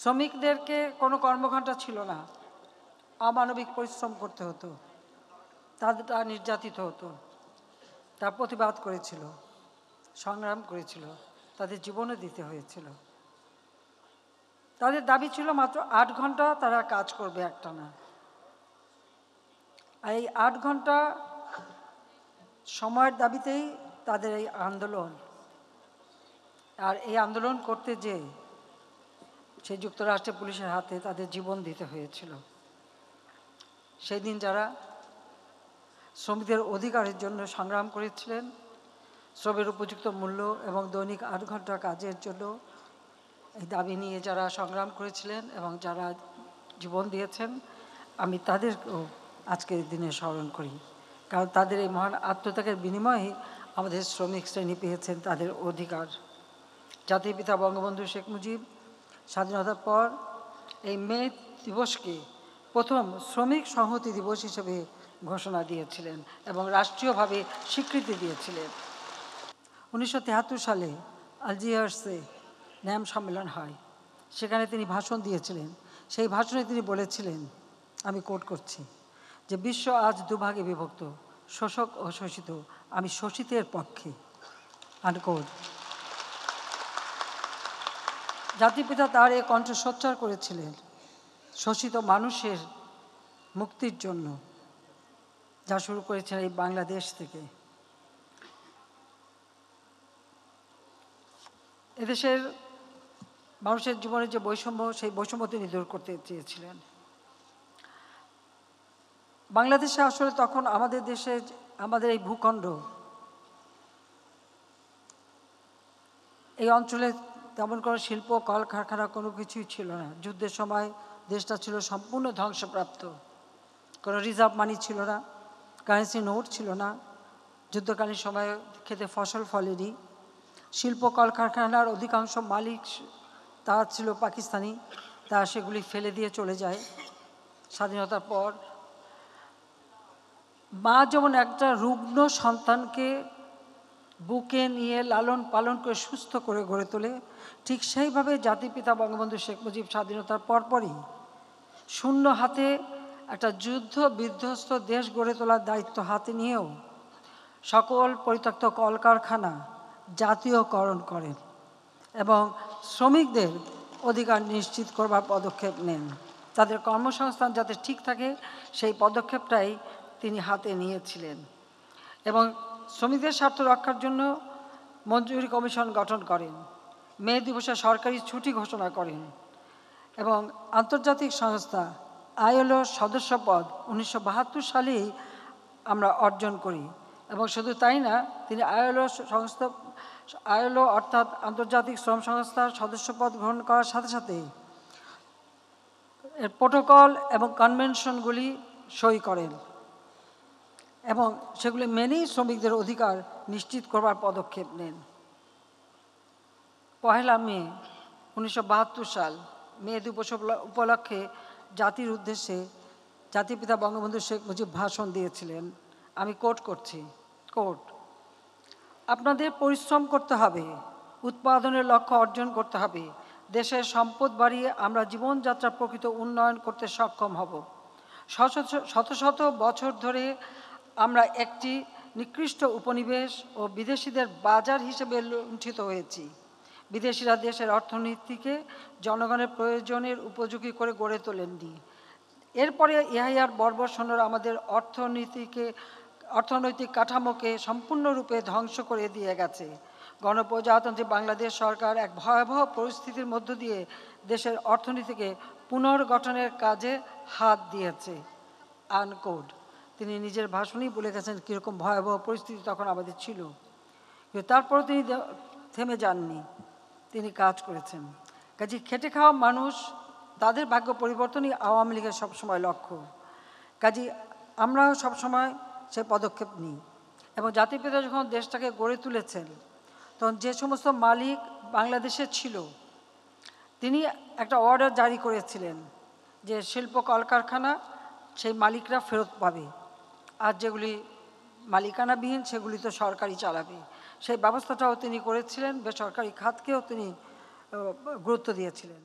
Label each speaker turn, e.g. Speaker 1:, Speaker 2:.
Speaker 1: শ্রমিকদেরকে কোনো কর্মঘণ্টা ছিল না, অমানবিক পরিশ্রম করতে হতো, তারা নির্যাতিত হতো, তার প্রতিবাদ করেছিল, সংগ্রাম করেছিল, তাদের জীবনও দিতে হয়েছিল। তাদের দাবি ছিল মাত্র 8 ঘন্টা তারা কাজ করবে একটানা। আর এই 8 ঘন্টা সময়ের দাবিতেই তাদের এই আন্দোলন। আর এই আন্দোলন করতে যে সেই যুক্তরাষ্ট্রের পুলিশের হাতে তাদের জীবন দিতে হয়েছিল। সেই দিন যারা শ্রমিকদের অধিকারের জন্য সংগ্রাম করেছিলেন, শ্রমের উপযুক্ত মূল্য এবং দৈনিক 8 ঘন্টা কাজের জন্য এই দাবি নিয়ে যারা সংগ্রাম করেছিলেন এবং যারা জীবন দিয়েছেন, আমি তাদেরকেও আজকের দিনে স্মরণ করি। কারণ তাদের এই মহান আত্মত্যাগের বিনিময়ে আমাদের শ্রমিক শ্রেণী পেয়েছেন তাদের অধিকার। জাতির পিতা বঙ্গবন্ধু শেখ মুজিব স্বাধীনতার পর এই মে দিবসকে প্রথম শ্রমিক সংহতি দিবস হিসেবে ঘোষণা দিয়েছিলেন এবং রাষ্ট্রীয়ভাবে স্বীকৃতি দিয়েছিলেন। 1973 সালে আলজিয়ার্সে ন্যাম সম্মেলন হয়, সেখানে তিনি ভাষণ দিয়েছিলেন। সেই ভাষণে তিনি বলেছিলেন, আমি কোট করছি, যে বিশ্ব আজ দুভাগে বিভক্ত, শোষক ও শোষিত, আমি শোষিতের পক্ষে, আনকোট। জাতিপিতা তার এই কণ্ঠ সোচ্চার করেছিলেন শোষিত মানুষের মুক্তির জন্য, যা শুরু করেছেন এই বাংলাদেশ থেকে। এদেশের মানুষের জীবনের যে বৈষম্য, সেই বৈষম্য তিনি দূর করতে চেয়েছিলেন। বাংলাদেশে আসলে তখন আমাদের দেশে, আমাদের এই ভূখণ্ড, এই অঞ্চলে তেমন কোনো শিল্প কলকারখানা কোনো কিছুই ছিল না। যুদ্ধের সময় দেশটা ছিল সম্পূর্ণ ধ্বংসপ্রাপ্ত। কোনো রিজার্ভ মানি ছিল না, কারেন্সি নোট ছিল না, যুদ্ধকালীন সময়ে খেতে ফসল ফলেনি। শিল্প কলকারখানার অধিকাংশ মালিক তা ছিল পাকিস্তানি, তা সেগুলি ফেলে দিয়ে চলে যায়। স্বাধীনতার পর মা যেমন একটা রুগ্ন সন্তানকে বুকে নিয়ে লালন পালন করে সুস্থ করে গড়ে তোলে, ঠিক সেইভাবে জাতিপিতা বঙ্গবন্ধু শেখ মুজিব স্বাধীনতার পরপরই শূন্য হাতে একটা যুদ্ধ বিধ্বস্ত দেশ গড়ে তোলার দায়িত্ব হাতে নিয়েও সকল পরিত্যক্ত কলকারখানা জাতীয়করণ করেন এবং শ্রমিকদের অধিকার নিশ্চিত করবার পদক্ষেপ নেন। তাদের কর্মসংস্থান যাতে ঠিক থাকে সেই পদক্ষেপটাই তিনি হাতে নিয়েছিলেন এবং শ্রমিকদের স্বার্থ রক্ষার জন্য মঞ্জুরি কমিশন গঠন করেন, মে দিবসে সরকারি ছুটি ঘোষণা করেন এবং আন্তর্জাতিক সংস্থা আইএলও সদস্যপদ 1972 সালেই আমরা অর্জন করি। এবং শুধু তাই না, তিনি আইএলও অর্থাৎ আন্তর্জাতিক শ্রম সংস্থার সদস্যপদ গ্রহণ করার সাথে সাথে এর প্রোটোকল এবং কনভেনশনগুলি সই করেন এবং সেগুলি মেনেই শ্রমিকদের অধিকার নিশ্চিত করবার পদক্ষেপ নেন। 1 মে 1972 সাল মে দিবস উপলক্ষে জাতির উদ্দেশ্যে জাতিপিতা বঙ্গবন্ধু শেখ মুজিব ভাষণ দিয়েছিলেন। আমি কোট করছি, কোট, আপনাদের পরিশ্রম করতে হবে, উৎপাদনের লক্ষ্য অর্জন করতে হবে, দেশের সম্পদ বাড়িয়ে আমরা জীবনযাত্রার প্রকৃত উন্নয়ন করতে সক্ষম হব। শত শত বছর ধরে আমরা একটি নিকৃষ্ট উপনিবেশ ও বিদেশিদের বাজার হিসেবে লুণ্ঠিত হয়েছি। বিদেশিরা দেশের অর্থনীতিকে জনগণের প্রয়োজনের উপযোগী করে গড়ে তোলেননি। এরপরে ইহাই আর বর্বর সৈন্যরা আমাদের অর্থনৈতিক কাঠামোকে সম্পূর্ণরূপে ধ্বংস করে দিয়ে গেছে। গণপ্রজাতন্ত্রী বাংলাদেশ সরকার এক ভয়াবহ পরিস্থিতির মধ্য দিয়ে দেশের অর্থনীতিকে পুনর্গঠনের কাজে হাত দিয়েছে, আনকোট। তিনি নিজের ভাষণেই বলে গেছেন কীরকম ভয়াবহ পরিস্থিতি তখন আমাদের ছিল, কিন্তু তারপরও তিনি থেমে যাননি, তিনি কাজ করেছেন। কাজে খেটে খাওয়া মানুষ, তাদের ভাগ্য পরিবর্তনই আওয়ামী লীগের সবসময় লক্ষ্য। কাজে আমরাও সবসময় সে পদক্ষেপ নিই এবং জাতির পিতা যখন দেশটাকে গড়ে তুলেছেন, তখন যে সমস্ত মালিক বাংলাদেশে ছিল, তিনি একটা অর্ডার জারি করেছিলেন যে শিল্প কলকারখানা সেই মালিকরা ফেরত পাবে, আর যেগুলি মালিকানাবিহীন সেগুলি তো সরকারি চালাবে। সেই ব্যবস্থাটাও তিনি করেছিলেন, বেসরকারি খাতকেও তিনি গুরুত্ব দিয়েছিলেন।